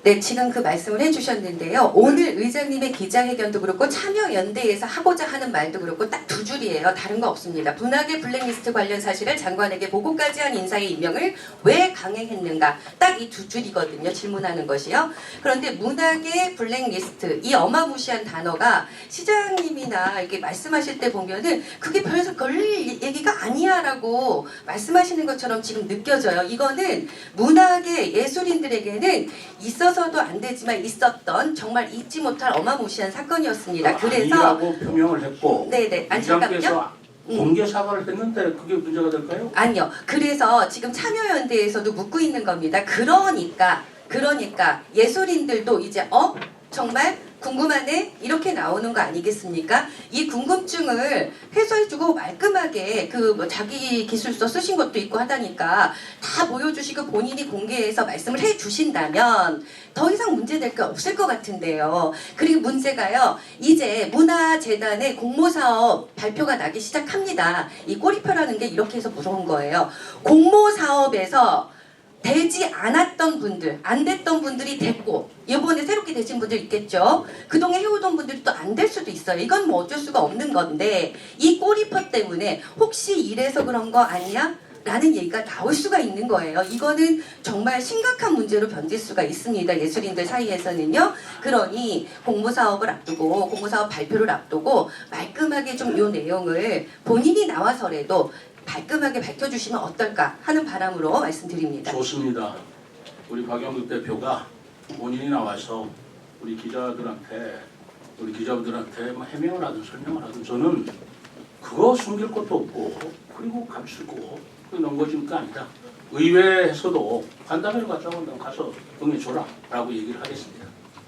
[SPEAKER 17] 네, 지금 그 말씀을 해주셨는데요. 오늘 의장님의 기자회견도 그렇고 참여연대에서 하고자 하는 말도 그렇고 딱 2줄이에요. 다른 거 없습니다. 문학의 블랙리스트 관련 사실을 장관에게 보고까지 한 인사의 임명을 왜 강행했는가. 딱 이 2줄이거든요. 질문하는 것이요. 그런데 문학의 블랙리스트 이 어마무시한 단어가 시장님이나 이렇게 말씀하실 때 보면은 그게 별로 걸릴 얘기가 아니야 라고 말씀하시는 것처럼 지금 느껴져요. 이거는 문학의 예술인들에게는 있어서도 안 되지만 있었던 정말 잊지 못할 어마무시한 사건이었습니다. 그래서
[SPEAKER 1] 아니라고 표명을 했고
[SPEAKER 17] 네네.
[SPEAKER 1] 의장께서 공개 사과를 했는데 그게 문제가 될까요?
[SPEAKER 17] 아니요. 그래서 지금 참여연대에서도 묻고 있는 겁니다. 그러니까 예술인들도 이제 정말 궁금하네? 이렇게 나오는 거 아니겠습니까? 이 궁금증을 해소해주고 말끔하게 그 자기 기술서 쓰신 것도 있고 하다니까 다 보여주시고 본인이 공개해서 말씀을 해주신다면 더 이상 문제될 게 없을 것 같은데요. 그리고 문제가요. 이제 문화재단의 공모사업 발표가 나기 시작합니다. 이 꼬리표라는 게 이렇게 해서 무서운 거예요. 공모사업에서 되지 않았던 분들, 안 됐던 분들이 됐고 이번에 새롭게 되신 분들 있겠죠. 그동안 해오던 분들이 또 안 될 수도 있어요. 이건 뭐 어쩔 수가 없는 건데 이 꼬리표 때문에 혹시 이래서 그런 거 아니야? 라는 얘기가 나올 수가 있는 거예요. 이거는 정말 심각한 문제로 변질 수가 있습니다. 예술인들 사이에서는요. 그러니 공모사업을 앞두고 공모사업 발표를 앞두고 말끔하게 좀 이 내용을 본인이 나와서라도 깔끔하게 밝혀주시면 어떨까 하는 바람으로 말씀드립니다.
[SPEAKER 1] 좋습니다. 우리 박영국 대표가 본인이 나와서 우리 기자들한테 뭐 해명을 하든 설명을 하든 저는 그거 숨길 것도 없고 그리고 감추고 그런 것이 아니다. 의회에서도 간담회를 갖자고 한다면 가서 응해줘라 라고 얘기를 하겠습니다.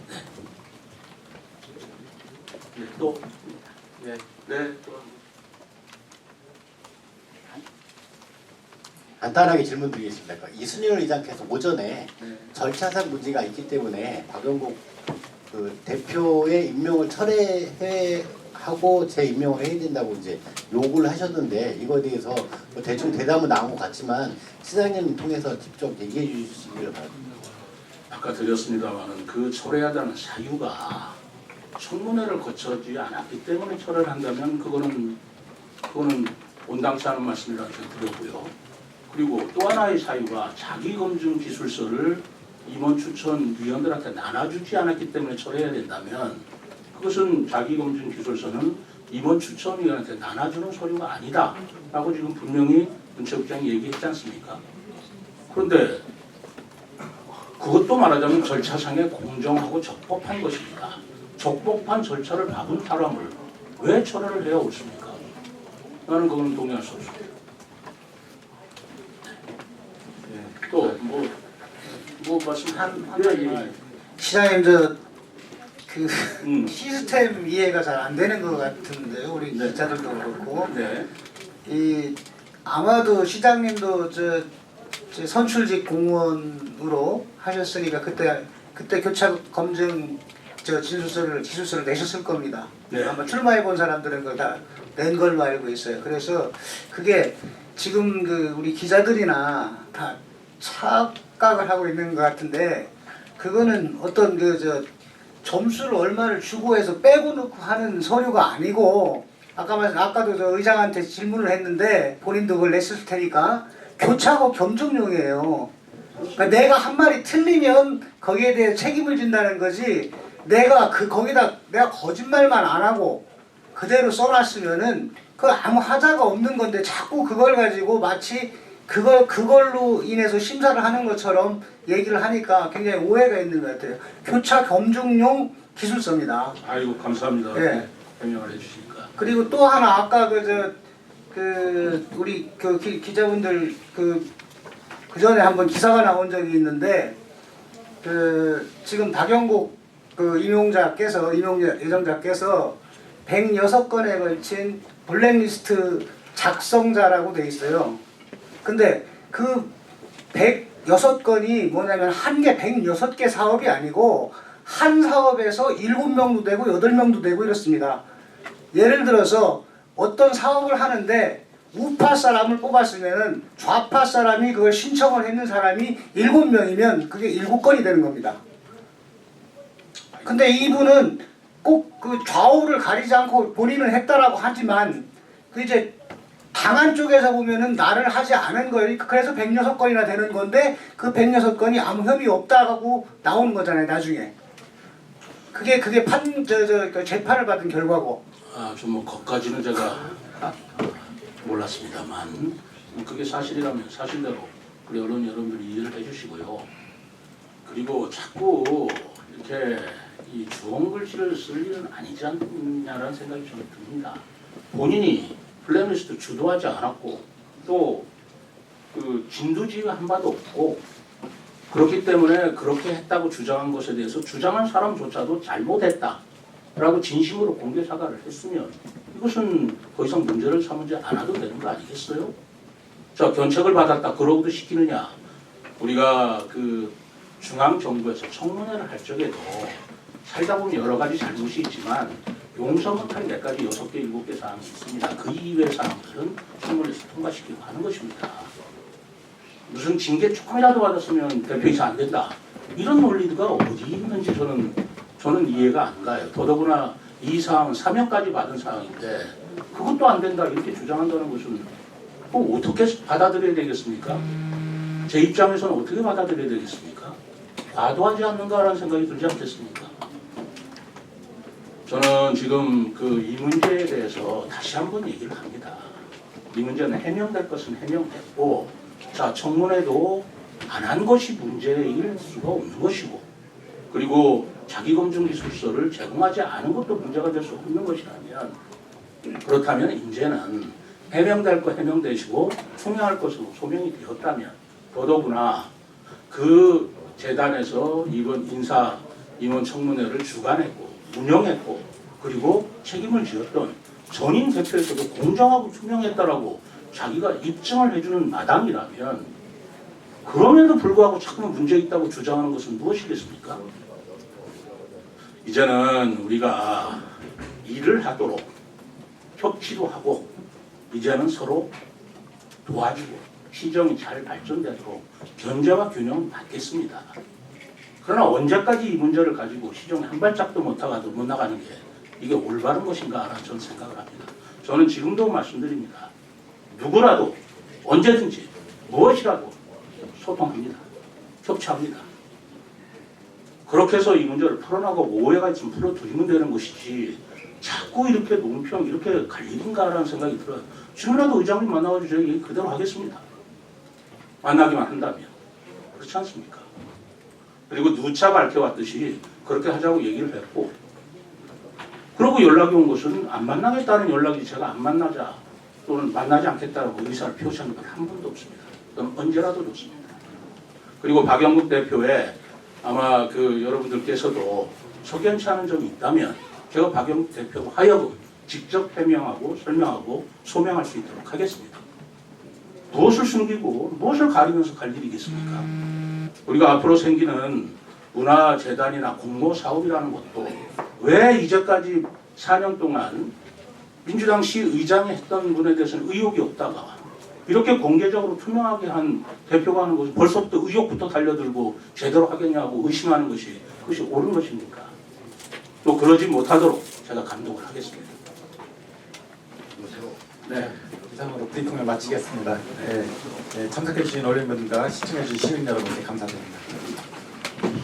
[SPEAKER 1] 네. 네, 또 네. 네.
[SPEAKER 18] 간단하게 질문 드리겠습니다. 이순열 의장께서 오전에 절차상 문제가 있기 때문에 박영국 그 대표의 임명을 철회하고 재임명을 해야 된다고 이제 요구를 하셨는데 이거에 대해서 뭐 대충 대답은 나온 것 같지만 시장님 통해서 직접 얘기해 주시기를 바랍니다.
[SPEAKER 1] 아까 드렸습니다만은 그 철회하자는 사유가 청문회를 거쳐지 않았기 때문에 철회를 한다면 그거는 온당치 않은 말씀이라고 드렸고요. 그리고 또 하나의 사유가 자기검증 기술서를 임원 추천 위원들한테 나눠주지 않았기 때문에 철회해야 된다면 그것은 자기검증 기술서는 임원 추천위원한테 나눠주는 서류가 아니다 라고 지금 분명히 문체국장이 얘기했지 않습니까? 그런데 그것도 말하자면 절차상의 공정하고 적법한 것입니다. 적법한 절차를 밟은 사람을 왜 철회를 해야 옳습니까? 나는 그건 동의할 수 없습니다. 또 뭐 말씀한
[SPEAKER 7] 시장님 시스템 이해가 잘 안 되는 것 같은데요. 우리 기자들도 그렇고. 이 아마도 시장님도 저 선출직 공무원으로 하셨으니까 그때 교차 검증 기술서를 내셨을 겁니다. 아마 출마해 본 사람들은 그걸 다 낸 걸로 알고 있어요. 그래서 그게 지금 우리 기자들이나 다 착각을 하고 있는 것 같은데 그거는 어떤 점수를 얼마를 주고 해서 빼고 넣고 하는 서류가 아니고 아까도 저 의장한테 질문을 했는데 본인도 그걸 냈을 테니까 교차고 겸증용이에요. 그러니까 내가 한 말이 틀리면 거기에 대해 책임을 진다는 거지 내가 내가 거짓말만 안 하고 그대로 써놨으면은 그 아무 하자가 없는 건데 자꾸 그걸 가지고 마치 그걸로 인해서 심사를 하는 것처럼 얘기를 하니까 굉장히 오해가 있는 것 같아요. 교차 검증용 기술서입니다.
[SPEAKER 1] 아이고 감사합니다.
[SPEAKER 7] 네.
[SPEAKER 1] 설명을 해주시니까.
[SPEAKER 7] 그리고 또 하나 아까 우리 기자분들 그 전에 한번 기사가 나온 적이 있는데 지금 박영국 예정자께서 106건에 걸친 블랙리스트 작성자라고 돼 있어요. 근데 그 106건이 뭐냐면 한 개 106개 사업이 아니고 한 사업에서 7명도 되고 8명도 되고 이렇습니다. 예를 들어서 어떤 사업을 하는데 우파 사람을 뽑았으면 좌파 사람이 그걸 신청을 했는 사람이 7명이면 그게 7건이 되는 겁니다. 근데 이분은 꼭 그 좌우를 가리지 않고 본인은 했다라고 하지만 그 이제 당한 쪽에서 보면은 나를 하지 않은 거예요. 그래서 106건이나 되는 건데 그 106건이 아무 혐의 없다고 나오는 거잖아요, 나중에. 그게 재판을 받은 결과고.
[SPEAKER 1] 좀 뭐 거기까지는 제가 몰랐습니다만 그게 사실이라면 사실대로 우리 여러분들이 이해를 해주시고요. 그리고 자꾸 이렇게 이 주홍 글씨를 쓸 일은 아니지 않냐라는 생각이 저는 듭니다. 본인이 블랙리스트 주도하지 않았고 또 그 진두지휘 한 바도 없고 그렇기 때문에 그렇게 했다고 주장한 것에 대해서 주장한 사람조차도 잘못했다라고 진심으로 공개 사과를 했으면 이것은 더 이상 문제를 삼지 않아도 되는 거 아니겠어요? 자, 견책을 받았다 그러고도 시키느냐? 우리가 그 중앙정부에서 청문회를 할 적에도 살다 보면 여러 가지 잘못이 있지만 용서 못할 몇 가지 6개, 7개 사항이 있습니다. 그 이외의 사항들은 청문회에서 통과시키고 하는 것입니다. 무슨 징계 조금이라도 받았으면 대표이사 안 된다. 이런 논리가 어디 있는지 저는 이해가 안 가요. 더더구나 이 사항은 사면까지 받은 사항인데 그것도 안 된다 이렇게 주장한다는 것은 뭐 어떻게 받아들여야 되겠습니까? 제 입장에서는 어떻게 받아들여야 되겠습니까? 과도하지 않는가라는 생각이 들지 않겠습니까? 저는 지금 이 문제에 대해서 다시 한번 얘기를 합니다. 이 문제는 해명될 것은 해명됐고, 자 청문회도 안 한 것이 문제일 수가 없는 것이고, 그리고 자기검증기술서를 제공하지 않은 것도 문제가 될 수 없는 것이라면, 그렇다면 이제는 해명될 거 해명되시고 소명할 것으로 소명이 되었다면, 더더구나 그 재단에서 이번 인사 임원 청문회를 주관했고 운영했고 그리고 책임을 지었던 전임 대표에서도 공정하고 투명했다라고 자기가 입증을 해주는 마당이라면, 그럼에도 불구하고 자꾸만 문제 있다고 주장하는 것은 무엇이겠습니까? 이제는 우리가 일을 하도록 협치도 하고, 이제는 서로 도와주고 시정이 잘 발전되도록 견제와 균형을 받겠습니다. 그러나 언제까지 이 문제를 가지고 시정에 한 발짝도 못 나가는 게 이게 올바른 것인가라는 저는 생각을 합니다. 저는 지금도 말씀드립니다. 누구라도 언제든지 무엇이라도 소통합니다. 협치합니다. 그렇게 해서 이 문제를 풀어나가고 오해가 있으면 풀어드리면 되는 것이지, 자꾸 이렇게 논평 이렇게 갈리는가라는 생각이 들어요. 지금이라도 의장님 만나가지고 제가 얘기 그대로 하겠습니다. 만나기만 한다면. 그렇지 않습니까? 그리고 누차 밝혀왔듯이 그렇게 하자고 얘기를 했고, 그리고 연락이 온 것은 안 만나겠다는 연락이, 제가 안 만나자 또는 만나지 않겠다고 의사를 표시한 건 한 번도 없습니다. 그건 언제라도 좋습니다. 그리고 박영국 대표의 아마 그 여러분들께서도 석연치 않은 점이 있다면 제가 박영국 대표 하여금 직접 해명하고 설명하고 소명할 수 있도록 하겠습니다. 무엇을 숨기고 무엇을 가리면서 갈 일이겠습니까? 우리가 앞으로 생기는 문화재단이나 공모사업이라는 것도 왜 이제까지 4년 동안 민주당 시의장이 했던 분에 대해서는 의혹이 없다가 이렇게 공개적으로 투명하게 한 대표가 하는 것이 벌써부터 의혹부터 달려들고 제대로 하겠냐고 의심하는 것이, 그것이 옳은 것입니까? 또 그러지 못하도록 제가 감독을 하겠습니다.
[SPEAKER 10] 네, 이상으로 브리핑을 마치겠습니다. 네, 참석해주신 언론분들과 시청해주신 시민 여러분께 감사드립니다.